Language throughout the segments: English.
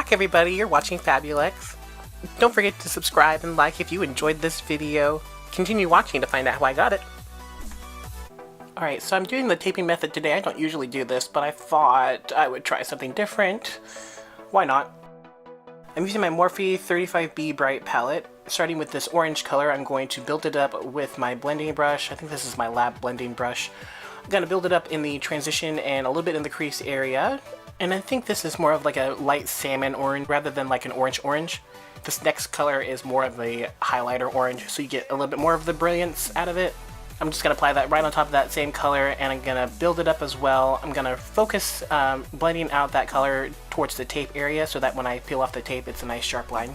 back, everybody. You're watching Fabulex. Don't forget to subscribe and like if you enjoyed this video. Continue watching to find out how I got it. Alright, so I'm doing the taping method today. I don't usually do this, but I thought I would try something different. Why not? I'm using my Morphe 35B Bright palette. Starting with this orange color, I'm going to build it up with my blending brush. I think this is my lab blending brush. I'm going to build it up in the transition and a little bit in the crease area. And I think this is more of like a light salmon orange rather than like an orange. This next color is more of a highlighter orange, so you get a little bit more of the brilliance out of it. I'm just going to apply that right on top of that same color, and I'm going to build it up as well. I'm going to focus blending out that color towards the tape area so that when I peel off the tape, it's a nice sharp line.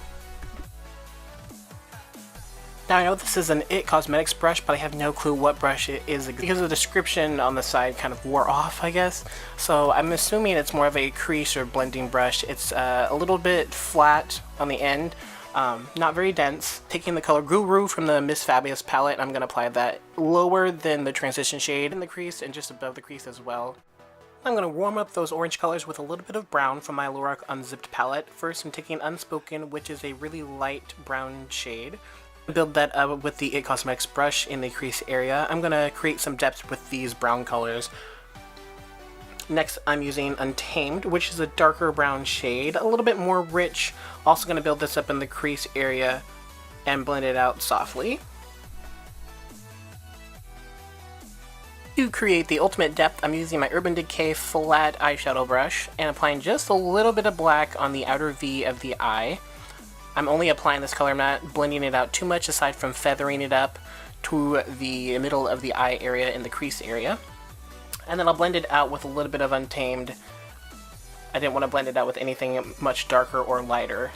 Now I know this is an It Cosmetics brush, but I have no clue what brush it is because the description on the side kind of wore off, I guess. So I'm assuming it's more of a crease or blending brush. It's a little bit flat on the end, not very dense. Taking the color Guru from the Miss Fabulous palette, I'm going to apply that lower than the transition shade in the crease and just above the crease as well. I'm going to warm up those orange colors with a little bit of brown from my Lorac Unzipped palette. First I'm taking Unspoken, which is a really light brown shade. Build that up with the It Cosmetics brush in the crease area. I'm going to create some depth with these brown colors. Next I'm using Untamed, which is a darker brown shade, a little bit more rich. Also going to build this up in the crease area and blend it out softly. To create the ultimate depth, I'm using my Urban Decay flat eyeshadow brush and applying just a little bit of black on the outer V of the eye. I'm only applying this color, I'm not blending it out too much aside from feathering it up to the middle of the eye area in the crease area. And then I'll blend it out with a little bit of Untamed. I didn't want to blend it out with anything much darker or lighter.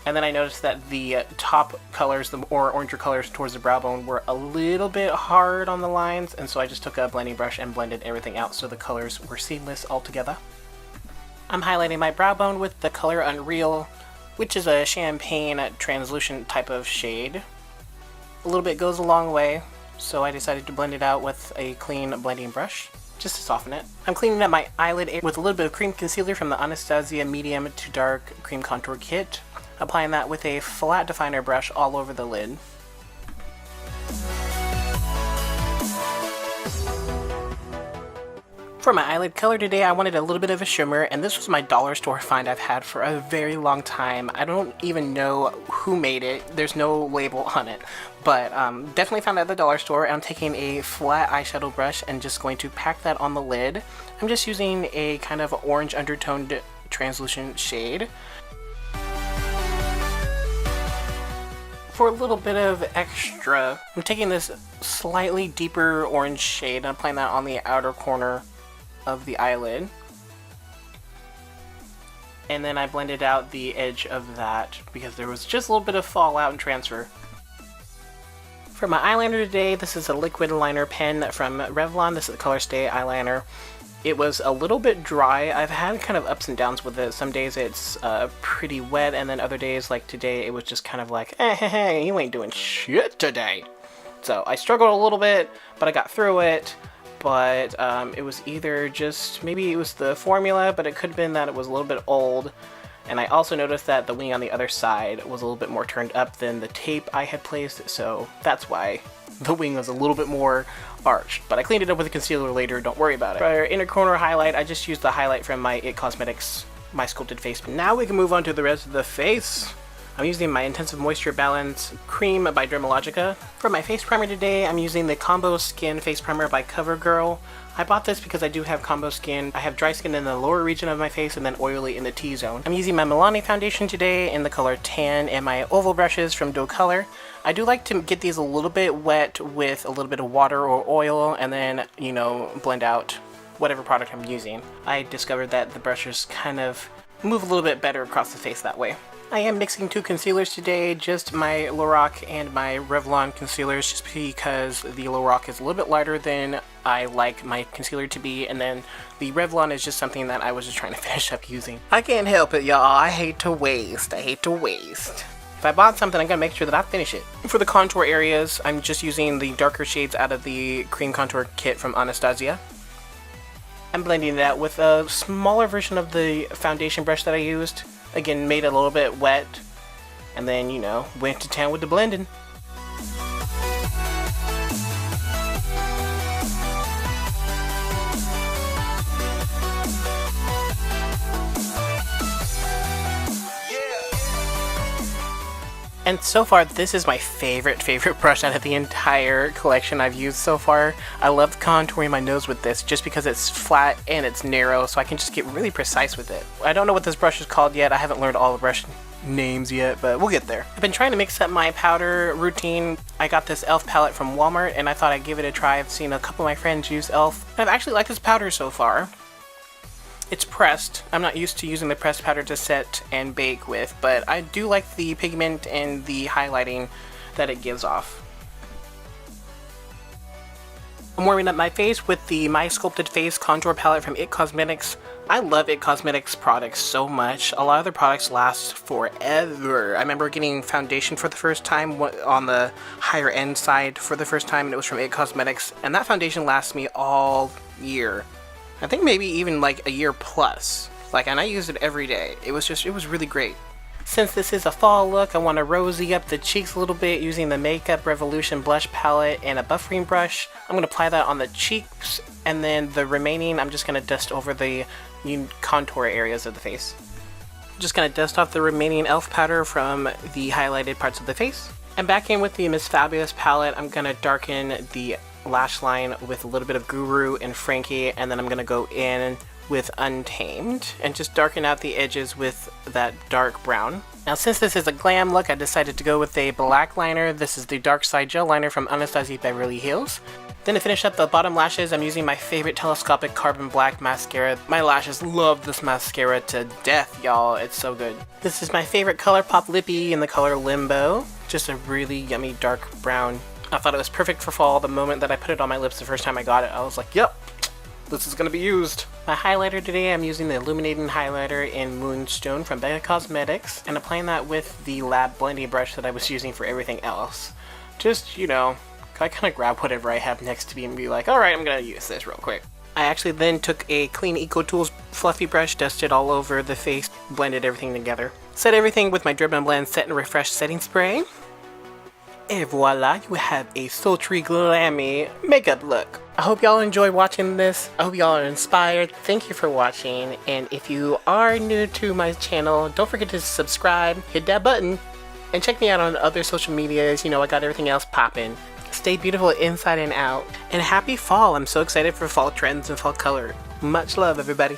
And then I noticed that the top colors, the more oranger colors towards the brow bone, were a little bit hard on the lines, and so I just took a blending brush and blended everything out so the colors were seamless altogether. I'm highlighting my brow bone with the color Unreal, which is a champagne translucent type of shade. A little bit goes a long way, so I decided to blend it out with a clean blending brush, just to soften it. I'm cleaning up my eyelid with a little bit of cream concealer from the Anastasia medium to dark cream contour kit, applying that with a flat definer brush all over the lid. For my eyelid color today, I wanted a little bit of a shimmer, and this was my dollar store find I've had for a very long time. I don't even know who made it. There's no label on it, but definitely found it at the dollar store. I'm taking a flat eyeshadow brush and just going to pack that on the lid. I'm just using a kind of orange undertoned translucent shade. For a little bit of extra, I'm taking this slightly deeper orange shade and applying that on the outer corner of the eyelid, and then I blended out the edge of that because there was just a little bit of fallout and transfer. For my eyeliner today, this is a liquid liner pen from Revlon. This is the Colorstay eyeliner. It was a little bit dry. I've had kind of ups and downs with it. Some days it's pretty wet, and then other days like today it was just kind of like, hey, you ain't doing shit today. So I struggled a little bit, but I got through it. But it was either just, maybe it was the formula, but it could have been that it was a little bit old. And I also noticed that the wing on the other side was a little bit more turned up than the tape I had placed, so that's why the wing was a little bit more arched. But I cleaned it up with a concealer later, don't worry about it. For our inner corner highlight, I just used the highlight from my It Cosmetics My Sculpted Face. Now we can move on to the rest of the face. I'm using my Intensive Moisture Balance Cream by Dermalogica. For my face primer today, I'm using the Combo Skin Face Primer by Covergirl. I bought this because I do have combo skin. I have dry skin in the lower region of my face and then oily in the T-zone. I'm using my Milani foundation today in the color Tan and my oval brushes from Doe Color. I do like to get these a little bit wet with a little bit of water or oil and then, you know, blend out whatever product I'm using. I discovered that the brushes kind of move a little bit better across the face that way. I am mixing two concealers today, just my Lorac and my Revlon concealers, just because the Lorac is a little bit lighter than I like my concealer to be, and then the Revlon is just something that I was just trying to finish up using. I can't help it, y'all. I hate to waste. If I bought something, I'm gonna make sure that I finish it. For the contour areas, I'm just using the darker shades out of the cream contour kit from Anastasia. I'm blending it out with a smaller version of the foundation brush that I used. Again, made it a little bit wet, and then, you know, went to town with the blending. And so far, this is my favorite brush out of the entire collection I've used so far. I love contouring my nose with this just because it's flat and it's narrow, so I can just get really precise with it. I don't know what this brush is called yet. I haven't learned all the brush names yet, but we'll get there. I've been trying to mix up my powder routine. I got this e.l.f. palette from Walmart, and I thought I'd give it a try. I've seen a couple of my friends use e.l.f. I've actually liked this powder so far. It's pressed. I'm not used to using the pressed powder to set and bake with, but I do like the pigment and the highlighting that it gives off. I'm warming up my face with the My Sculpted Face Contour Palette from IT Cosmetics. I love IT Cosmetics products so much. A lot of their products last forever. I remember getting foundation for the first time on the higher end side for the first time, and it was from IT Cosmetics, and that foundation lasts me all year. I think maybe even like a year plus. And I used it every day. It was really great. Since this is a fall look, I want to rosy up the cheeks a little bit using the Makeup Revolution blush palette and a buffering brush. I'm going to apply that on the cheeks, and then the remaining I'm just going to dust over the contour areas of the face. I'm just going to dust off the remaining e.l.f. powder from the highlighted parts of the face. And back in with the Miss Fabulous palette, I'm going to darken the lash line with a little bit of Guru and Frankie, and then I'm going to go in with Untamed and just darken out the edges with that dark brown. Now, since this is a glam look, I decided to go with a black liner. This is the Darkside gel liner from Anastasia Beverly Hills. Then to finish up the bottom lashes, I'm using my favorite Telescopic Carbon Black mascara. My lashes love this mascara to death, y'all. It's so good. This is my favorite Colourpop lippy in the color Limbo. Just a really yummy dark brown. I thought it was perfect for fall. The moment that I put it on my lips the first time I got it, I was like, yep, this is going to be used. My highlighter today, I'm using the Illuminating highlighter in Moonstone from Becca Cosmetics, and applying that with the lab blending brush that I was using for everything else. Just, you know, I kind of grab whatever I have next to me and be like, alright, I'm going to use this real quick. I actually then took a clean EcoTools fluffy brush, dusted all over the face, blended everything together. Set everything with my Drip and Blend Set and Refresh setting spray. And voila, you have a sultry, glammy makeup look. I hope y'all enjoy watching this. I hope y'all are inspired. Thank you for watching. And if you are new to my channel, don't forget to subscribe, hit that button, and check me out on other social medias. You know, I got everything else popping. Stay beautiful inside and out. And happy fall. I'm so excited for fall trends and fall color. Much love, everybody.